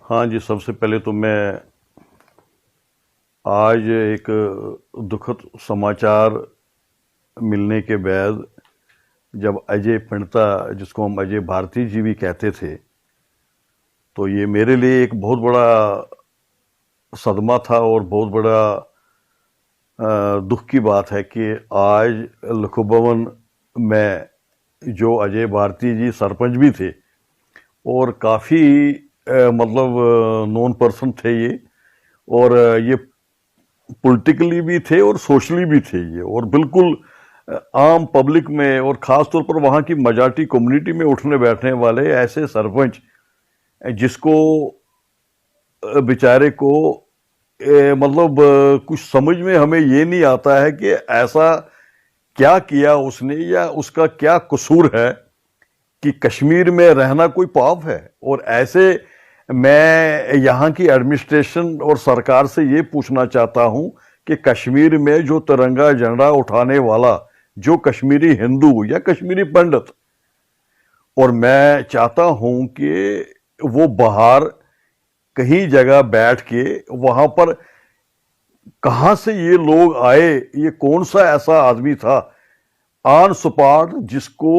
ہاں جی، سب سے پہلے تو میں آج ایک دکھد سماچار ملنے کے بعد جب اجے پنڈتا، جس کو ہم اجے بھارتی جی بھی کہتے تھے، تو یہ میرے لیے ایک بہت بڑا صدمہ تھا اور بہت بڑا دکھ کی بات ہے کہ آج لکھو بھون میں جو اجے بھارتی جی سرپنچ بھی تھے اور کافی مطلب نون پرسن تھے یہ، اور یہ پولیٹیکلی بھی تھے اور سوشلی بھی تھے یہ، اور بالکل عام پبلک میں اور خاص طور پر وہاں کی میجارٹی کمیونٹی میں اٹھنے بیٹھنے والے ایسے سرپنچ جس کو بیچارے کو مطلب کچھ سمجھ میں ہمیں یہ نہیں آتا ہے کہ ایسا کیا کیا اس نے یا اس کا کیا قصور ہے کہ کشمیر میں رہنا کوئی پاپ ہے۔ اور ایسے میں یہاں کی ایڈمنسٹریشن اور سرکار سے یہ پوچھنا چاہتا ہوں کہ کشمیر میں جو ترنگا جھنڈا اٹھانے والا جو کشمیری ہندو یا کشمیری پنڈت، اور میں چاہتا ہوں کہ وہ باہر کہیں جگہ بیٹھ کے وہاں پر کہاں سے یہ لوگ آئے، یہ کون سا ایسا آدمی تھا آن سپاٹ جس کو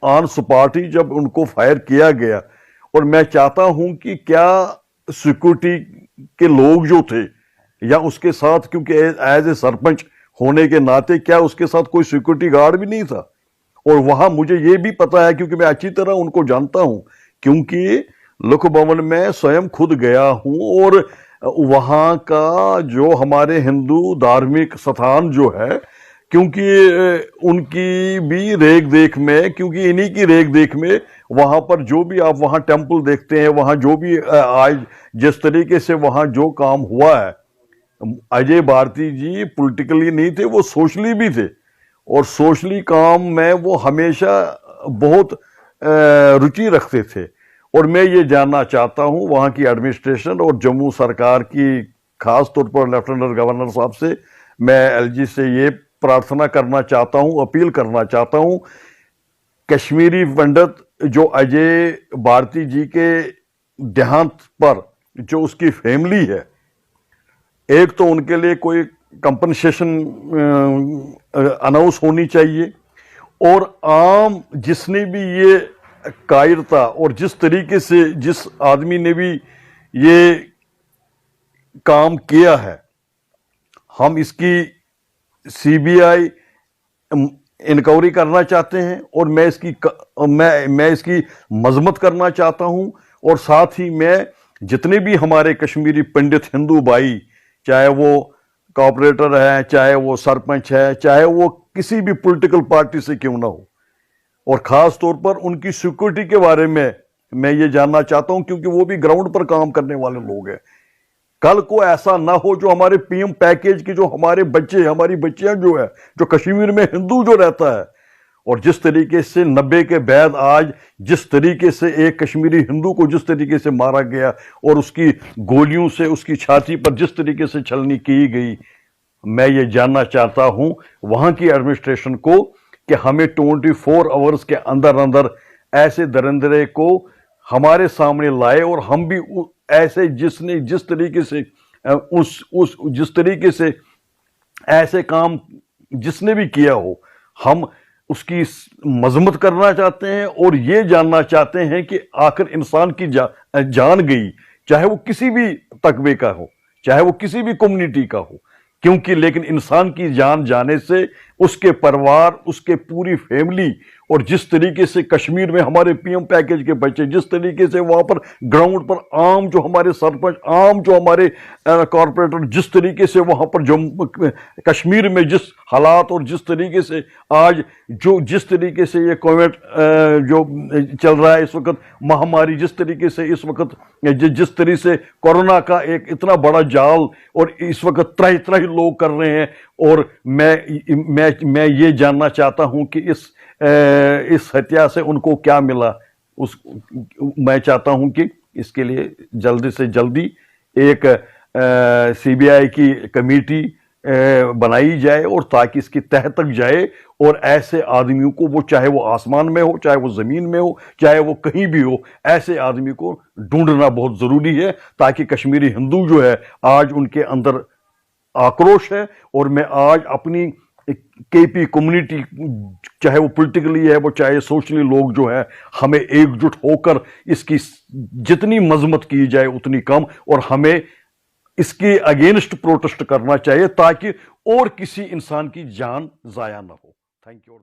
آن سپاٹ ہی جب ان کو فائر کیا گیا۔ اور میں چاہتا ہوں کہ کیا سیکورٹی کے لوگ جو تھے یا اس کے ساتھ، کیونکہ ایز اے سرپنچ ہونے کے ناطے کیا اس کے ساتھ کوئی سیکورٹی گارڈ بھی نہیں تھا؟ اور وہاں مجھے یہ بھی پتا ہے کیونکہ میں اچھی طرح ان کو جانتا ہوں، کیونکہ لکھو بھون میں سوئم خود گیا ہوں، اور وہاں کا جو ہمارے ہندو دھارمک ستھان جو ہے، کیونکہ ان کی بھی ریکھ دیکھ میں، کیونکہ انہی کی ریکھ دیکھ میں وہاں پر جو بھی آپ وہاں ٹیمپل دیکھتے ہیں، وہاں جو بھی آج جس طریقے سے وہاں جو کام ہوا ہے، اجے بھارتی جی پولیٹیکلی نہیں تھے، وہ سوشلی بھی تھے، اور سوشلی کام میں وہ ہمیشہ بہت رچی رکھتے تھے۔ اور میں یہ جاننا چاہتا ہوں وہاں کی ایڈمنسٹریشن اور جموں سرکار کی، خاص طور پر لیفٹیننٹ گورنر صاحب سے، میں ایل جی سے یہ پرارتھنا کرنا چاہتا ہوں، اپیل کرنا چاہتا ہوں، کشمیری پنڈت جو اجے بھارتی جی کے دیہانت پر جو اس کی فیملی ہے، ایک تو ان کے لیے کوئی کمپنسیشن اناؤنس ہونی چاہیے، اور عام جس نے بھی یہ کائرتا اور جس طریقے سے جس آدمی نے بھی یہ کام کیا ہے، ہم اس کی سی بی آئی انکوائری کرنا چاہتے ہیں، اور میں اس کی مذمت کرنا چاہتا ہوں، اور ساتھ ہی میں جتنے بھی ہمارے کشمیری پنڈت ہندو بھائی، چاہے وہ کارپوریٹر ہے، چاہے وہ سرپنچ ہے، چاہے وہ کسی بھی پولیٹیکل پارٹی سے کیوں نہ ہو، اور خاص طور پر ان کی سیکورٹی کے بارے میں یہ جاننا چاہتا ہوں، کیونکہ وہ بھی گراؤنڈ پر کام کرنے والے لوگ ہیں۔ کل کو ایسا نہ ہو جو ہمارے پی ایم پیکیج کی جو ہمارے بچے، ہماری بچیاں جو ہے، جو کشمیر میں ہندو جو رہتا ہے، اور جس طریقے سے 90 کے بعد آج جس طریقے سے ایک کشمیری ہندو کو جس طریقے سے مارا گیا اور اس کی گولیوں سے اس کی چھاتی پر جس طریقے سے چھلنی کی گئی، میں یہ جاننا چاہتا ہوں وہاں کی ایڈمنسٹریشن کو کہ ہمیں 24 آورز کے اندر اندر ایسے درندرے کو ہمارے سامنے لائے، اور ہم بھی ایسے جس طریقے سے جس طریقے سے ایسے کام جس نے بھی کیا ہو، ہم اس کی مذمت کرنا چاہتے ہیں، اور یہ جاننا چاہتے ہیں کہ آخر انسان کی جان گئی، چاہے وہ کسی بھی تقوی کا ہو، چاہے وہ کسی بھی کمیونٹی کا ہو، کیونکہ لیکن انسان کی جان جانے سے اس کے پریوار، اس کے پوری فیملی، اور جس طریقے سے کشمیر میں ہمارے پی ایم پیکیج کے بچے، جس طریقے سے وہاں پر گراؤنڈ پر عام جو ہمارے سرپنچ، عام جو ہمارے کارپوریٹر، جس طریقے سے وہاں پر کشمیر میں جس حالات اور جس طریقے سے آج جس طریقے سے یہ کووڈ جو چل رہا ہے اس وقت، مہاماری جس طریقے سے اس وقت، جس طریقے سے کورونا کا ایک اتنا بڑا جال، اور اس وقت طرح لوگ کر رہے ہیں، اور میں یہ جاننا چاہتا ہوں کہ اس ہتیا سے ان کو کیا ملا۔ میں چاہتا ہوں کہ اس کے لیے جلدی سے جلدی ایک سی بی آئی کی کمیٹی بنائی جائے اور تاکہ اس کی تہ تک جائے، اور ایسے آدمیوں کو، وہ چاہے وہ آسمان میں ہو، چاہے وہ زمین میں ہو، چاہے وہ کہیں بھی ہو، ایسے آدمی کو ڈھونڈنا بہت ضروری ہے، تاکہ کشمیری ہندو جو ہے آج ان کے اندر آکروش ہے، اور میں آج اپنی کے پی کمیونٹی، چاہے وہ پولیٹیکلی ہے، وہ چاہے سوشلی، لوگ جو ہے ہمیں ایک جٹ ہو کر اس کی جتنی مذمت کی جائے اتنی کم، اور ہمیں اس کے اگینسٹ پروٹسٹ کرنا چاہیے تاکہ اور کسی انسان کی جان ضائع نہ ہو۔ Thank you.